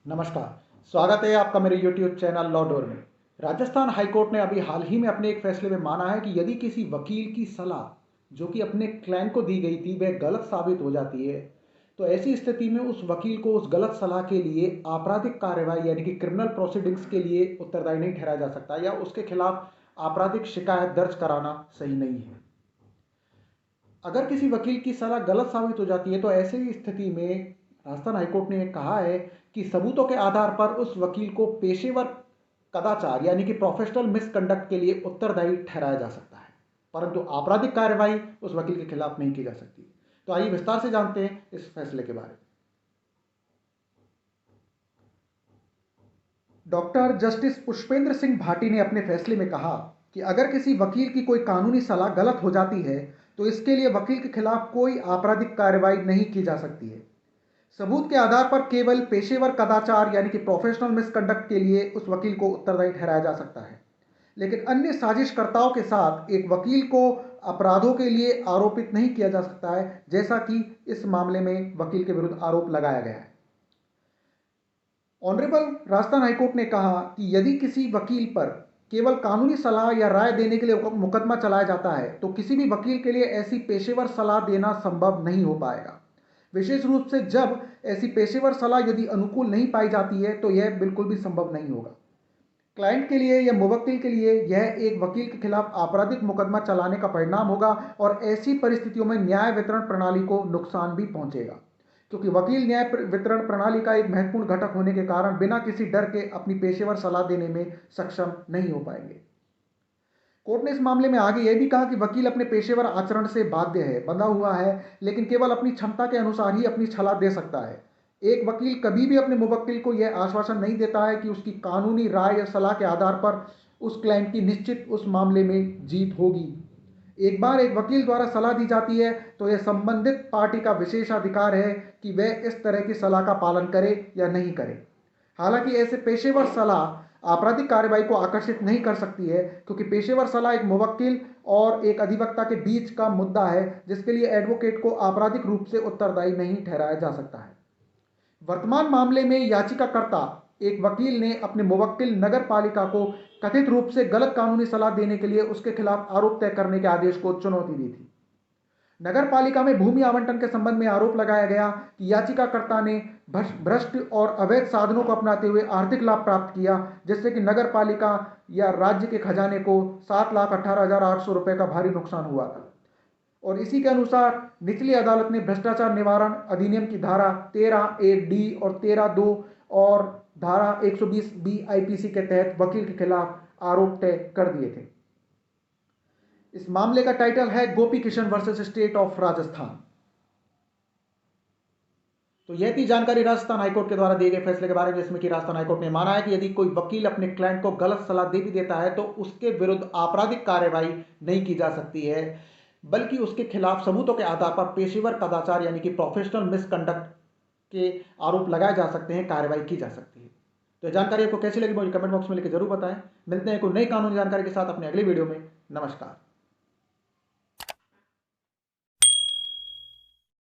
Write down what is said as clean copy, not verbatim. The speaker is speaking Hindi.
नमस्कार। स्वागत है आपका मेरे YouTube चैनल लॉ डोर में। राजस्थान हाईकोर्ट ने अभी हाल ही में अपने एक फैसले में माना है कि यदि किसी वकील की सलाह जो कि अपने क्लाइंट को दी गई थी वह गलत साबित हो जाती है, तो ऐसी स्थिति में उस वकील को उस गलत सलाह के लिए आपराधिक कार्रवाई यानी कि क्रिमिनल प्रोसीडिंग्स के लिए उत्तरदायी नहीं ठहराया जा सकता या उसके खिलाफ आपराधिक शिकायत दर्ज कराना सही नहीं है। अगर किसी वकील की सलाह गलत साबित हो जाती है तो ऐसी स्थिति में राजस्थान हाईकोर्ट ने कहा है कि सबूतों के आधार पर उस वकील को पेशेवर कदाचार यानी कि प्रोफेशनल मिसकंडक्ट के लिए उत्तरदायी ठहराया जा सकता है, परंतु आपराधिक कार्रवाई उस वकील के खिलाफ नहीं की जा सकती। तो आइए विस्तार से जानते हैं इस फैसले के बारे में। डॉक्टर जस्टिस पुष्पेंद्र सिंह भाटी ने अपने फैसले में कहा कि अगर किसी वकील की कोई कानूनी सलाह गलत हो जाती है तो इसके लिए वकील के खिलाफ कोई आपराधिक कार्रवाई नहीं की जा सकती है। सबूत के आधार पर केवल पेशेवर कदाचार यानी कि प्रोफेशनल मिसकंडक्ट के लिए उस वकील को उत्तरदायी ठहराया जा सकता है, लेकिन अन्य साजिशकर्ताओं के साथ एक वकील को अपराधों के लिए आरोपित नहीं किया जा सकता है, जैसा कि इस मामले में वकील के विरुद्ध आरोप लगाया गया है। ऑनरेबल राजस्थान हाईकोर्ट ने कहा कि यदि किसी वकील पर केवल कानूनी सलाह या राय देने के लिए मुकदमा चलाया जाता है तो किसी भी वकील के लिए ऐसी पेशेवर सलाह देना संभव नहीं हो पाएगा, विशेष रूप से जब ऐसी पेशेवर सलाह यदि अनुकूल नहीं पाई जाती है तो यह बिल्कुल भी संभव नहीं होगा। क्लाइंट के लिए या मुवक्किल के लिए यह एक वकील के खिलाफ आपराधिक मुकदमा चलाने का परिणाम होगा और ऐसी परिस्थितियों में न्याय वितरण प्रणाली को नुकसान भी पहुंचेगा, क्योंकि वकील न्याय वितरण प्रणाली का एक महत्वपूर्ण घटक होने के कारण बिना किसी डर के अपनी पेशेवर सलाह देने में सक्षम नहीं हो पाएंगे। कोर्ट ने इस मामले में आगे यह भी कहा कि वकील अपने पेशेवर आचरण से बाध्य है, बंधा हुआ है, लेकिन केवल अपनी क्षमता के अनुसार ही अपनी सलाह दे सकता है। एक वकील कभी भी अपने मुवक्किल को यह आश्वासन नहीं देता है कि उसकी कानूनी राय या सलाह के आधार पर उस क्लाइंट की निश्चित उस मामले में जीत होगी। एक बार एक वकील द्वारा सलाह दी जाती है तो यह संबंधित पार्टी का विशेषाधिकार है कि वह इस तरह की सलाह का पालन करे या नहीं करे। हालांकि ऐसे पेशेवर सलाह आपराधिक कार्रवाई को आकर्षित नहीं कर सकती है, क्योंकि पेशेवर सलाह एक मुवक्किल और एक अधिवक्ता के बीच का मुद्दा है जिसके लिए एडवोकेट को आपराधिक रूप से उत्तरदायी नहीं ठहराया जा सकता है। वर्तमान मामले में याचिकाकर्ता एक वकील ने अपने मुवक्किल नगर पालिका को कथित रूप से गलत कानूनी सलाह देने के लिए उसके खिलाफ आरोप तय करने के आदेश को चुनौती दी थी। नगर पालिका में भूमि आवंटन के संबंध में आरोप लगाया गया कि याचिकाकर्ता ने भ्रष्ट और अवैध साधनों को अपनाते हुए आर्थिक लाभ प्राप्त किया, जिससे कि नगर पालिका या राज्य के खजाने को 7,18,800 का भारी नुकसान हुआ था। और इसी के अनुसार निचली अदालत ने भ्रष्टाचार निवारण अधिनियम की धारा 13(1)(d) और 13(2) और धारा 120(b) आईपीसी के तहत वकील के खिलाफ आरोप तय कर दिए थे। इस मामले का टाइटल है Gopi Kishan versus state of Rajasthan. तो यह थी जानकारी राजस्थान हाईकोर्ट के द्वारा दिए गए फैसले के बारे में, जिसमें कि राजस्थान हाईकोर्ट ने माना है कि यदि कोई वकील अपने क्लाइंट को गलत सलाह दे भी देता है तो उसके विरुद्ध आपराधिक कार्रवाई नहीं की जा सकती है, बल्कि उसके खिलाफ सबूतों के आधार पर पेशेवर कदाचार यानी कि प्रोफेशनल मिसकंडक्ट के आरोप लगाए जा सकते हैं, कार्रवाई की जा सकती है। तो जानकारी आपको कैसी लगी मुझे कमेंट बॉक्स में लिखकर जरूर बताएं। मिलते हैं कोई नई कानूनी जानकारी के साथ अपने अगली वीडियो में। नमस्कार।